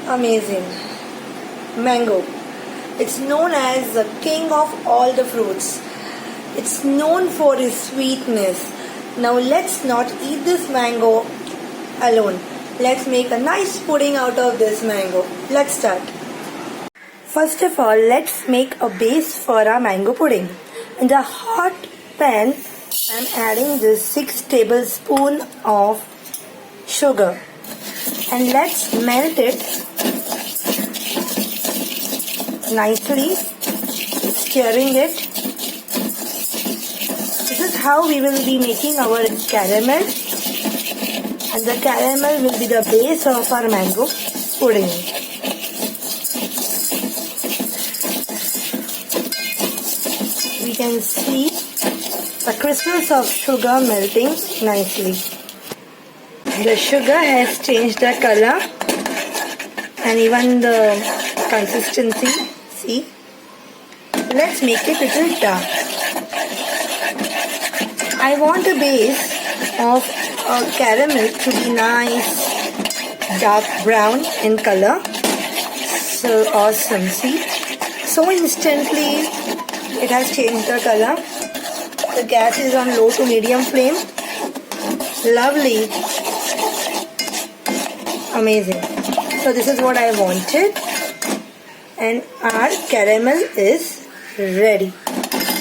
Amazing. Mango. It's known as the king of all the fruits. It's known for its sweetness. Now let's not eat this mango alone. Let's make a nice pudding out of this mango. Let's start. First of all, let's make a base for our mango pudding. In the hot pan, I'm adding this 6 tablespoons of sugar. And let's melt it nicely, stirring it. This is how we will be making our caramel, and the caramel will be the base of our mango pudding. We can see the crystals of sugar melting nicely. The sugar has changed the color and even the consistency. See? Let's make it a little dark. I want the base of caramel to be nice dark brown in color. So awesome. See? So instantly it has changed the color. The gas is on low to medium flame. Lovely. Amazing. So this is what I wanted, and our caramel is ready.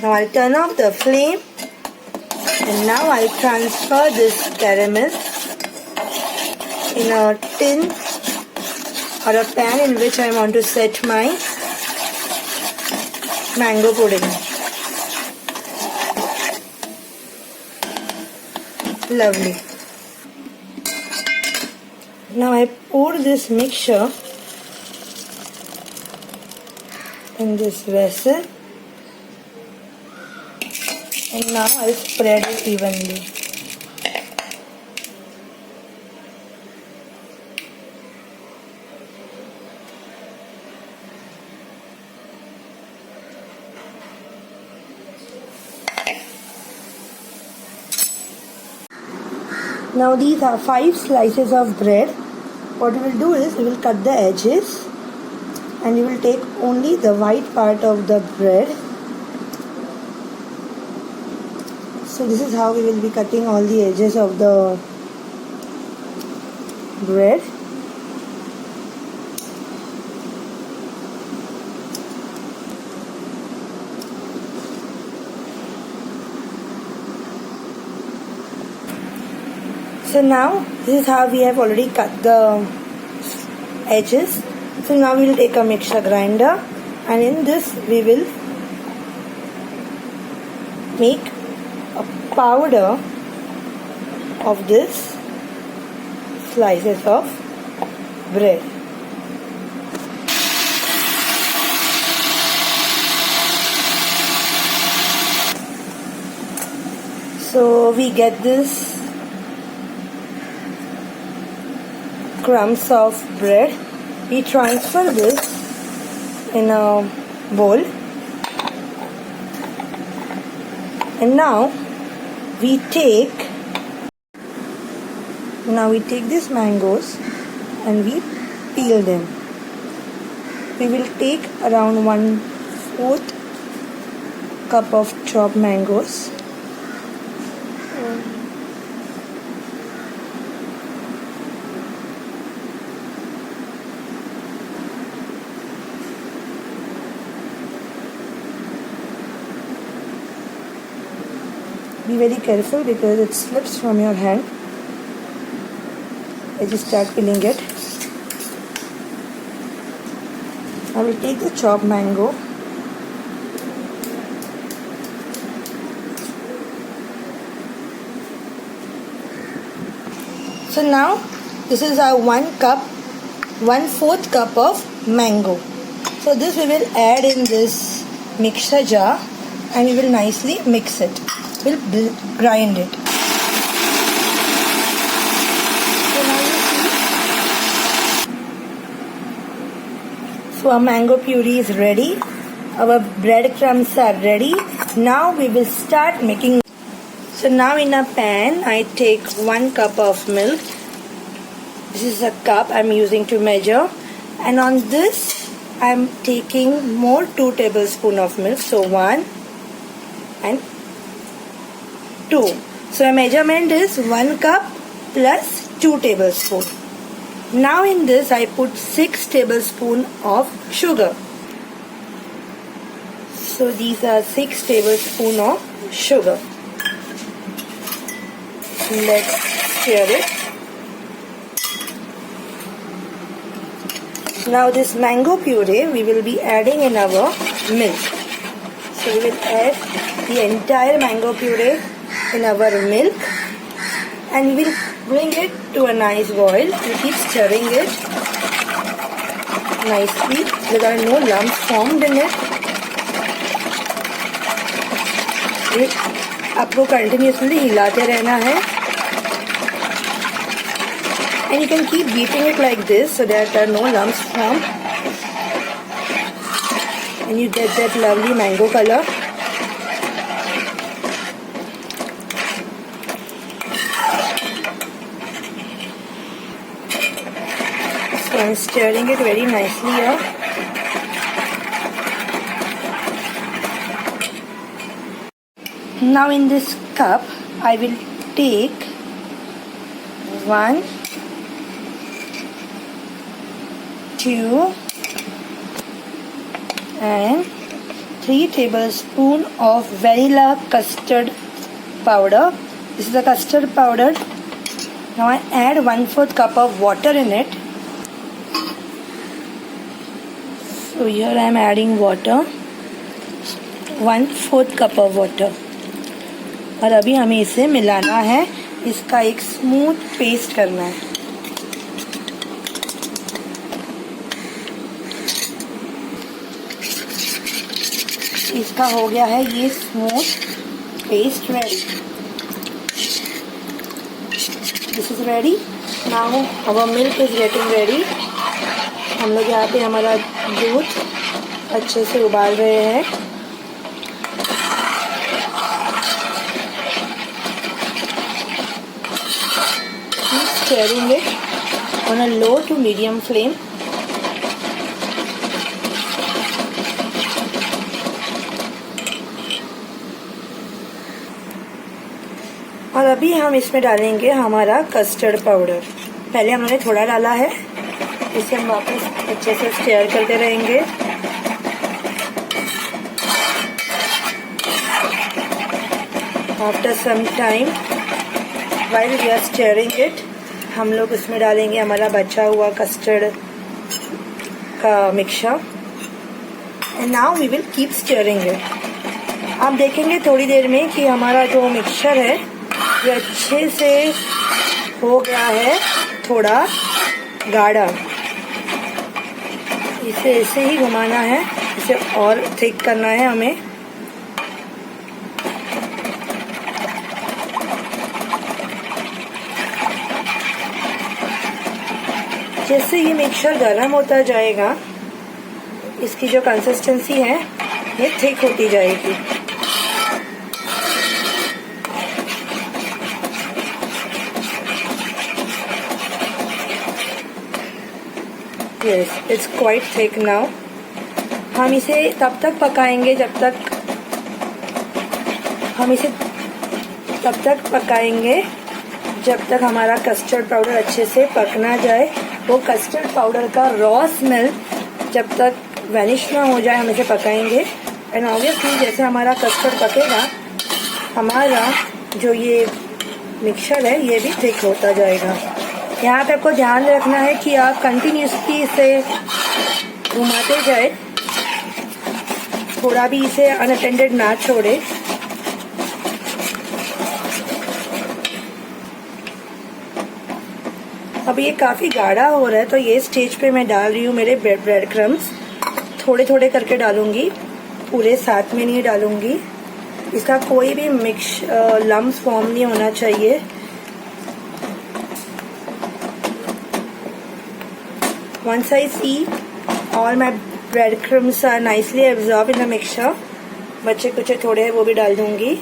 Now I'll turn off the flame, and now I'll transfer this caramel in a tin or a pan in which I want to set my mango pudding. Lovely. Now I pour this mixture in this vessel, and now I'll spread it evenly. Now these are 5 slices of bread. What we will do is we will cut the edges, and you will take only the white part of the bread. So this is how we will be cutting all the edges of the bread. So now this is how we have already cut the edges. So now we will take a mixture grinder, and in this we will make a powder of this slices of bread. So we get this crumbs of bread. We transfer this in a bowl, and now we take these mangoes and we peel them. We will take around 1/4 cup of chopped mangoes. Be very careful because it slips from your hand as you start peeling it. I will take the chopped mango So now this is our 1/4 cup of mango. So this we will add in this mixer jar and we will nicely mix it. We'll grind it. So now you see. So our mango puree is ready. Our breadcrumbs are ready. Now we will start making. So now in a pan I take 1 cup of milk. This is a cup I'm using to measure, And on this I am taking more 2 tablespoons of milk. So 1 and 2. So my measurement is 1 cup plus 2 tablespoons. Now in this I put 6 tablespoons of sugar. So these are 6 tablespoons of sugar. Let's stir it. Now this mango puree we will be adding in our milk. So we will add the entire mango puree in our milk and we will bring it to a nice boil. We keep stirring it nicely. There are no lumps formed in it. आपको continuously हिलाते रहना है. And you can keep beating it like this so that there are no lumps formed. And you get that lovely mango color. So I'm stirring it very nicely here. Now in this cup I will take 1, 2 and 3 tablespoons of vanilla custard powder. This is the custard powder. Now I add 1/4 cup of water in it. So here I am adding water, 1/4 cup of water. और अभी हमें इसे मिलाना है, इसका एक smooth paste करना है. इसका हो गया है ये smooth paste ready. This is ready. Now our milk is getting ready. हम लोग यहाँ पे हमारा दूध अच्छे से उबाल रहे हैं. Stirring it on a low to medium flame. और अभी हम इसमें डालेंगे हमारा कस्टर्ड पाउडर. पहले हमने थोड़ा डाला है, इसे हम वापस अच्छे से स्टर करते रहेंगे. After some time, while we are stirring it, हम लोग उसमें डालेंगे हमारा बचा हुआ कस्टर्ड का mixture. And now we will keep stirring it. आप देखेंगे थोड़ी देर में कि हमारा जो मिक्सचर है ये अच्छे से हो गया है, थोड़ा गाढ़ा. इसे ऐसे ही घुमाना है, इसे और थिक करना है हमें. जैसे ये मिक्सचर गर्म होता जाएगा, इसकी जो कंसिस्टेंसी है ये थिक होती जाएगी. Yes, it's quite thick now. हम इसे तब तक पकाएंगे जब तक हमारा कस्टर्ड पाउडर अच्छे से पक ना जाए. वो कस्टर्ड पाउडर का रॉ स्मेल जब तक वैनिश ना हो जाए हम इसे पकाएंगे. एंड ऑब्वियसली जैसे हमारा कस्टर्ड पकेगा, हमारा जो ये मिक्सचर है ये भी थिक होता जाएगा. यहाँ पे आपको ध्यान रखना है कि आप कंटिन्यूसली इसे घुमाते जाए, थोड़ा भी इसे अनअटेंडेड ना छोड़े. अब ये काफ़ी गाढ़ा हो रहा है, तो ये स्टेज पे मैं डाल रही हूँ मेरे ब्रेड क्रम्स. थोड़े थोड़े करके डालूंगी, पूरे साथ में नहीं डालूंगी. इसका कोई भी लम्स फॉर्म नहीं होना चाहिए. Once I see all my breadcrumbs are nicely absorbed in the mixture, बचे कुछ थोड़े हैं वो भी डाल दूंगी.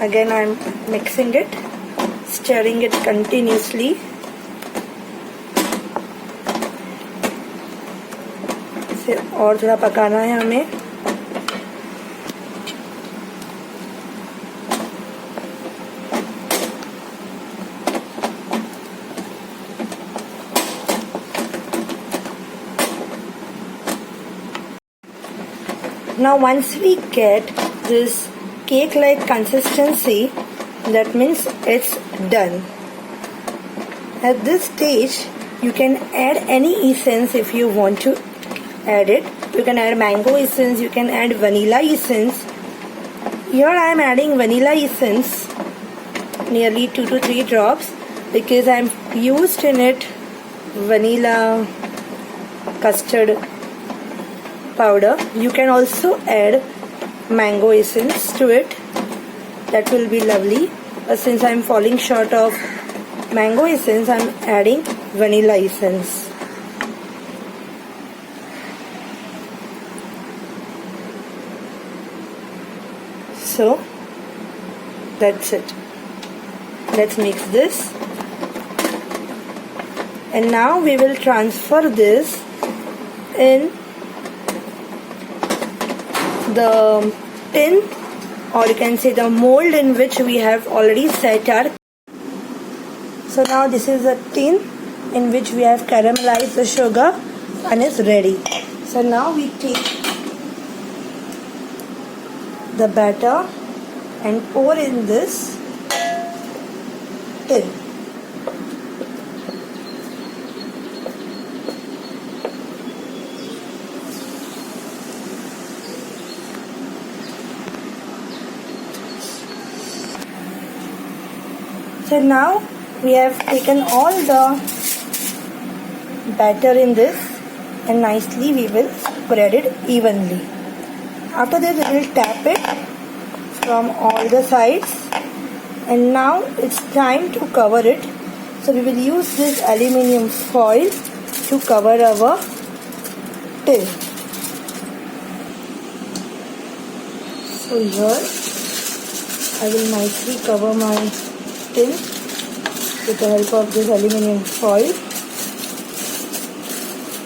Again I am mixing it, stirring it continuously. इसे और थोड़ा पकाना है हमें। Now once we get this cake like consistency, that means it's done. At this stage you can add any essence if you want to add it. You can add mango essence, you can add vanilla essence. Here I am adding vanilla essence, nearly 2 to 3 drops, because I am used in it vanilla custard powder. You can also add mango essence to it, that will be lovely, but since I am falling short of mango essence, I am adding vanilla essence. So that's it. Let's mix this, and now we will transfer this in the tin, or you can say the mold in which we have already set our. So now this is a tin in which we have caramelized the sugar and it's ready. So now we take the batter and pour in this tin. So now we have taken all the batter in this, and nicely we will spread it evenly. After this we will tap it from all the sides, and now it's time to cover it. So we will use this aluminium foil to cover our tin. So here I will nicely cover my tin with the help of this aluminium foil,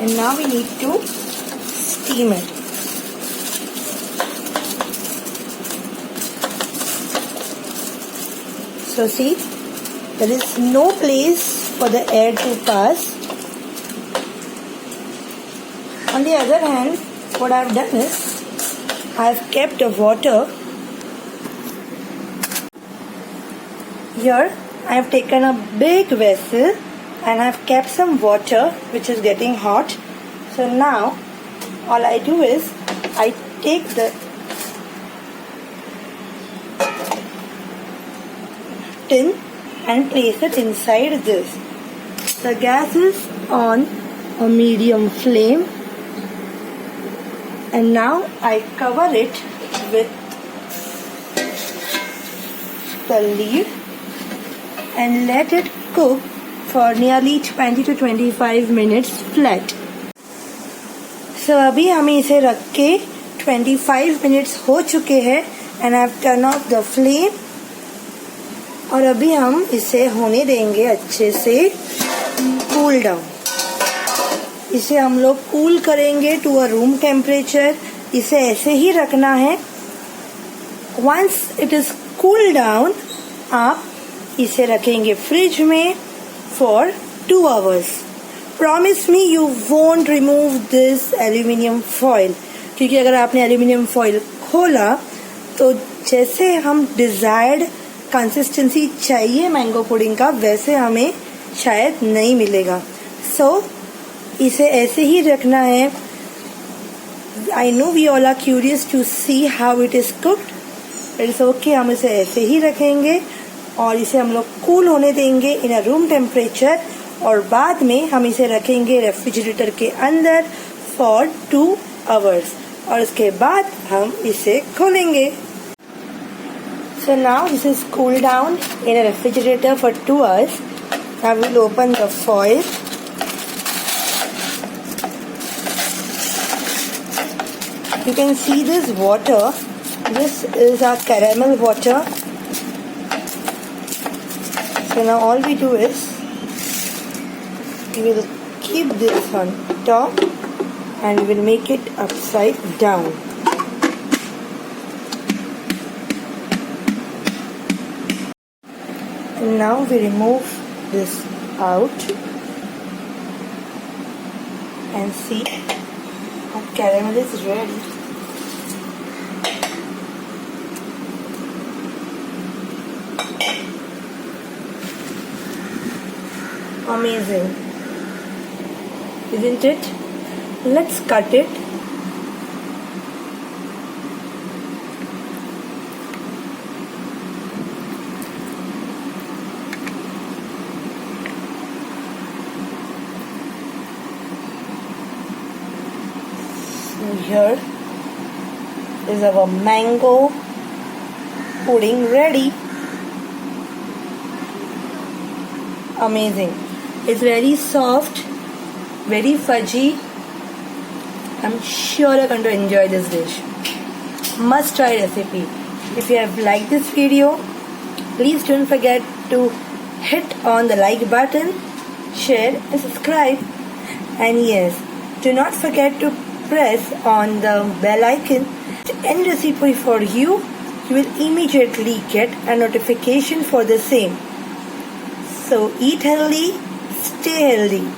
and now we need to steam it. So see, there is no place for the air to pass. On the other hand, what I have done is I have kept the water. Here I have taken a big vessel and I have kept some water which is getting hot. So now all I do is I take the tin and place it inside this. The gas is on a medium flame, and now I cover it with the lid and let it cook for nearly 20 to 25 minutes flat. So अभी हमें इसे रख के 25 minutes हो चुके हैं, and I have turned off the flame. और अभी हम इसे होने देंगे अच्छे से कूल डाउन. इसे हम लोग कूल करेंगे टू अ रूम टेम्परेचर. इसे ऐसे ही रखना है. Once it is cool down, आप इसे रखेंगे फ्रिज में for 2 hours. Promise me you won't remove this aluminium foil, क्योंकि अगर आपने एल्यूमिनियम फॉइल खोला तो जैसे हम डिजायर्ड कंसिस्टेंसी चाहिए मैंगो पुडिंग का, वैसे हमें शायद नहीं मिलेगा. सो इसे ऐसे ही रखना है. I know we all are curious to see how it is cooked. It's okay, हम इसे ऐसे ही रखेंगे और इसे हम लोग कूल होने देंगे इन अ रूम टेम्परेचर, और बाद में हम इसे रखेंगे रेफ्रिजरेटर के अंदर फॉर 2 hours, और उसके बाद हम इसे खोलेंगे. So now this is cooled down in a refrigerator for 2 hours. I will open the foil. You can see this water. This is our caramel water. So now all we do is we will keep this on top, and we will make it upside down. And now we remove this out and see our caramel is ready. Amazing, isn't it? Let's cut it. So here is our mango pudding ready. Amazing. It's very soft, very fudgy. I'm sure you're going to enjoy this dish. Must try recipe. If you have liked this video, please don't forget to hit on the like button, share and subscribe. And yes, do not forget to press on the bell icon. Any recipe for you will immediately get a notification for the same. So eat healthy, stay healthy.